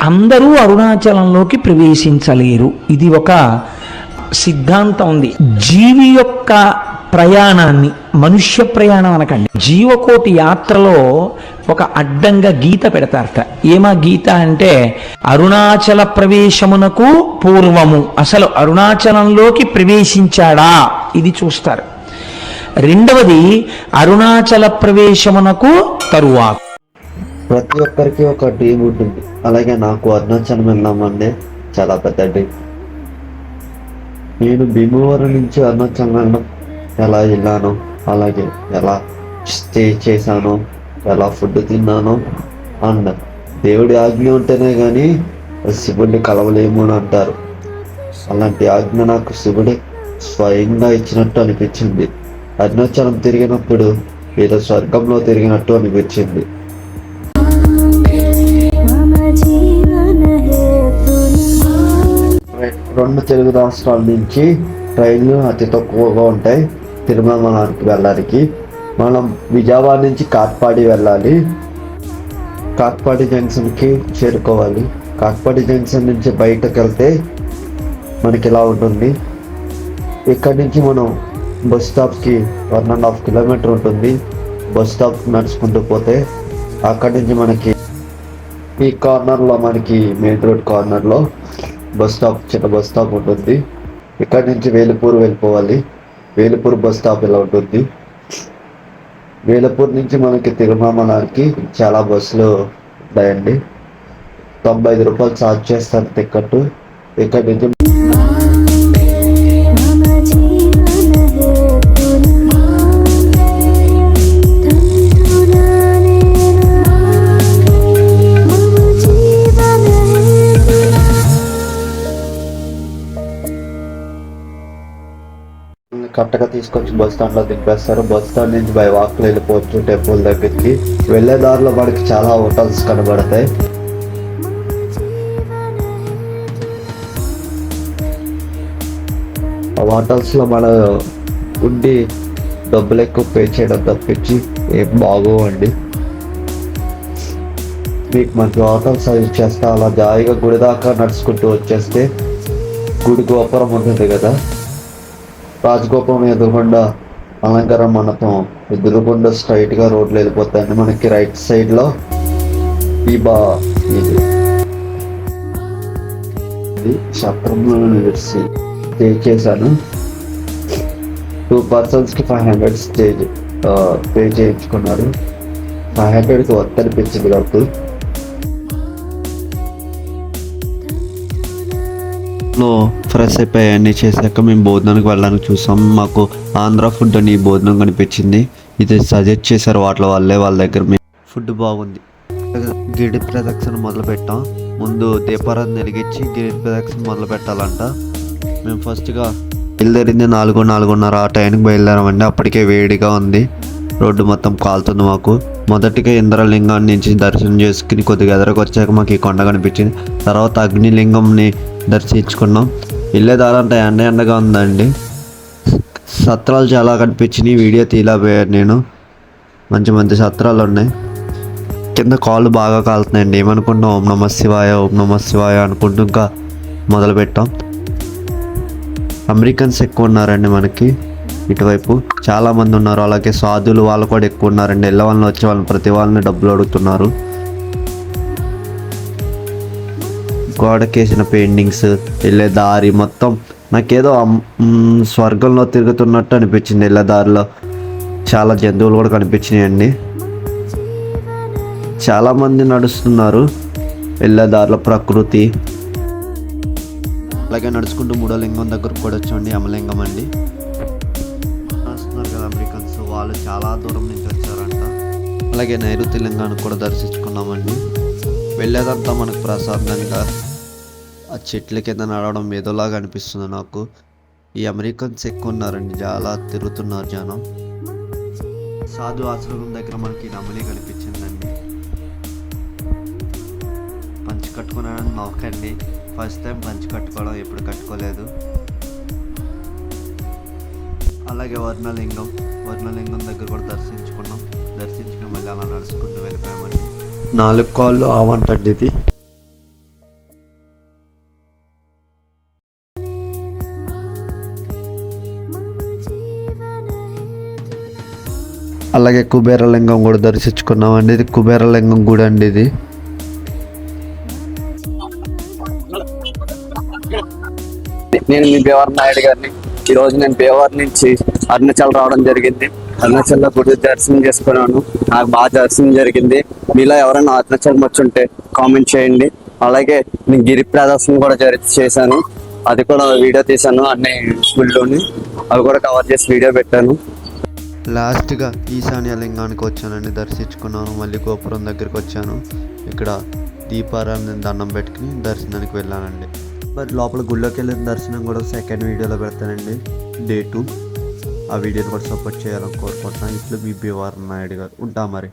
అందరూ అరుణాచలంలోకి ప్రవేశించలేరు. ఇది ఒక సిద్ధాంతం ఉంది. జీవి యొక్క ప్రయాణాన్ని, మనుష్య ప్రయాణం అనకండి, జీవకోటి యాత్రలో ఒక అడ్డంగా గీత పెడతారట. ఏమా గీత అంటే, అరుణాచల ప్రవేశమునకు పూర్వము అసలు అరుణాచలంలోకి ప్రవేశించాడా ఇది చూస్తారు. రెండవది అరుణాచల ప్రవేశమునకు తరువాత. ప్రతి ఒక్కరికి ఒక డ్రీమ్ ఉంటుంది. అలాగే నాకు అరుణాచలం వెళ్దామంటే చాలా పెద్ద డ్రీమ్. నేను భీమవరం నుంచి అరుణాచలం వెళ్ళడం ఎలా వెళ్ళాను, అలాగే ఎలా స్టే చేశాను, ఎలా ఫుడ్ తిన్నాను అండ్ దేవుడి ఆజ్ఞ ఉంటేనే కానీ శివుడిని కలవలేము అని అంటారు. అలాంటి ఆజ్ఞ నాకు శివుడే స్వయంగా ఇచ్చినట్టు అనిపించింది. అరుణాచలం తిరిగినప్పుడు ఏదో స్వర్గంలో తిరిగినట్టు అనిపించింది. రెండు తెలుగు రాష్ట్రాల నుంచి ట్రైన్లు అతి తక్కువగా ఉంటాయి తిరుమలకి వెళ్ళడానికి. మనం విజయవాడ నుంచి కాట్పాడి వెళ్ళాలి. కాట్పాడి జంక్షన్కి చేరుకోవాలి. కాట్పాడి జంక్షన్ నుంచి బయటకు వెళ్తే మనకి ఇలా ఉంటుంది. ఇక్కడి నుంచి మనం బస్ స్టాప్కి 1.5 కిలోమీటర్ ఉంటుంది. బస్ స్టాప్ నడుచుకుంటూ పోతే అక్కడి నుంచి మనకి ఈ కార్నర్లో, మనకి మెయిన్ రోడ్ కార్నర్లో బస్ స్టాప్, చిన్న బస్ స్టాప్ ఉంటుంది. ఇక్కడి నుంచి వేలుపూర్ వెళ్ళిపోవాలి. వేలుపూర్ బస్ స్టాప్ ఇలా ఉంటుంది. వేలుపూర్ నుంచి మనకి తిరుమలకి చాలా బస్సులు ఉంటాయండి. 95 రూపాయలు ఛార్జ్ చేస్తారు టికెట్. ఇక్కడి నుంచి కరెక్ట్గా తీసుకొచ్చి బస్ స్టాండ్లో దింపేస్తారు. బస్ స్టాండ్ నుంచి బై వాక్ వెళ్ళిపోవచ్చు టెంపుల్ దగ్గరికి. వెళ్ళే దారిలో మనకి చాలా హోటల్స్ కనబడతాయి. ఆ హోటల్స్లో మన ఉండి డబ్బులు ఎక్కువ పే చేయడం తప్పించి ఏం బాగోవండి. మీకు మంచి హోటల్ సజెస్ట్ చేస్తా. అలా జాయిగా గుడి దాకా నడుచుకుంటూ వచ్చేస్తే గుడి గోపురం ఉంటుంది కదా, రాజగోపురం ఎదురుగుండా అలంకార మండపం ఎదురుగుండా స్ట్రైట్గా రోడ్లు వెళ్ళిపోతాయండి. మనకి రైట్ సైడ్లో ఈ ఇది సత్రంలో నిలిచి స్టే చేశాను. 2 పర్సన్స్కి 500 స్టేజ్ పే చేయించుకున్నారు. 500కి వర్త్ అనిపించింది కాబట్టి ఫ్రెష్ అయిపోయి అన్నీ చేశాక మేము భోజనానికి వెళ్ళడానికి చూసాం. మాకు ఆంధ్ర ఫుడ్ అని భోజనం కనిపించింది. ఇది సజెస్ట్ చేశారు వాళ్ళ దగ్గర. ఫుడ్ బాగుంది. గిరి ప్రదక్షిణ మొదలు పెట్టాం. ముందు దీపారాధన వెలిగించి గిరి ప్రదక్షిణ మొదలు పెట్టాలంట. మేము ఫస్ట్గా బయలుదేరింది 4:30 ఆ టైంకి బయలుదేరామండి. అప్పటికే వేడిగా ఉంది, రోడ్డు మొత్తం కాలుతుంది మాకు. మొదటిగా ఇంద్రలింగాన్ని నుంచి దర్శనం చేసుకుని కొద్దిగా ఎదరకు వచ్చాక మాకు ఈ కొండ కనిపించింది. తర్వాత అగ్నిలింగంని దర్శించుకున్నాం. వెళ్ళేదారంతా ఎండగా ఉందండి. సత్రాలు చాలా కనిపించినాయి. వీడియో తీయలేకపోయాను నేను. మంచి మంచి సత్రాలు ఉన్నాయి. కింద కాళ్ళు బాగా కాలుతున్నాయండి. ఏమనుకుంటాం, ఓం నమః శివాయ, ఓం నమః శివాయ అనుకుంటూ ఇంకా మొదలుపెట్టాం. అమెరికన్స్ ఎక్కువ ఉన్నారండి మనకి ఇటువైపు, చాలామంది ఉన్నారు. అలాగే సాధువులు వాళ్ళు కూడా ఎక్కువ ఉన్నారండి. వెళ్ళే వాళ్ళని వచ్చే వాళ్ళని ప్రతి వాళ్ళని డబ్బులు అడుగుతున్నారు. గోడకేసిన పెయింటింగ్స్, వెళ్ళే దారి మొత్తం నాకేదో స్వర్గంలో తిరుగుతున్నట్టు అనిపించింది. వెళ్ళే దారిలో చాలా జంతువులు కూడా కనిపించినాయండి. చాలామంది నడుస్తున్నారు వెళ్ళే దారిలో. ప్రకృతి. అలాగే నడుచుకుంటూ 3వ లింగం దగ్గరకు కూడా వచ్చండి, యమలింగం అండి. నడుస్తున్నారు కదా అమెరికన్స్, వాళ్ళు చాలా దూరం నుంచి వచ్చారంట. అలాగే నైరుతి లింగాన్ని కూడా దర్శించుకున్నామండి. వెళ్ళేదంతా మనకు ప్రశాంతంగా ఆ చెట్ల కింద నడవడం ఏదోలాగా అనిపిస్తుంది నాకు. ఈ అమెరికన్స్ ఎక్కువ ఉన్నారండి, చాలా తిరుగుతున్నారు జనం. సాధు ఆశ్రమం దగ్గర మనకి నెమలి కనిపించిందండి. పంచి కట్టుకున్నానని నవ్వకండి, ఫస్ట్ టైం పంచి కట్టుకోవడం, ఎప్పుడు కట్టుకోలేదు. అలాగే వర్ణలింగం దగ్గర కూడా దర్శించుకున్నాం. దర్శించుకుని మళ్ళీ అలా నడుచుకుంటూ వెళ్ళిపోయామండి. 4 కాళ్ళు ఆవంటండి ఇది. అలాగే కుబేరలింగం కూడా దర్శించుకున్నామండి. ఇది కుబేరలింగం గుడి అండి ఇది. నేను మీ భీమవరం నాయుడు గారిని. ఈరోజు నేను భీమవరం నుంచి అరుణాచల్ రావడం జరిగింది. అరుణాచల్లో గుడి దర్శనం చేసుకున్నాను. నాకు బాగా దర్శనం జరిగింది. మీలో ఎవరైనా అరుణాచల్ వచ్చుంటే కామెంట్ చేయండి. అలాగే నేను గిరి ప్రదర్శన కూడా చేశాను. అది కూడా వీడియో తీశాను. అన్ని గుళ్ళోని అవి కూడా కవర్ చేసి వీడియో పెట్టాను. లాస్ట్గా ఈశాన్య లింగానికి వచ్చానండి, దర్శించుకున్నాను. మళ్ళీ గోపురం దగ్గరికి వచ్చాను. ఇక్కడ దీపారాధన దండం పెట్టుకుని దర్శనానికి వెళ్ళానండి. మరి లోపల గుళ్ళోకి వెళ్ళిన దర్శనం కూడా సెకండ్ వీడియోలో పెడతానండి, Day 2. ఆ వీడియోని కూడా సపోర్ట్ చేయాలని కోరుకుంటున్నాను. ఇప్పుడు మీ భీమవరం నాయుడు గారు. ఉంటా మరి.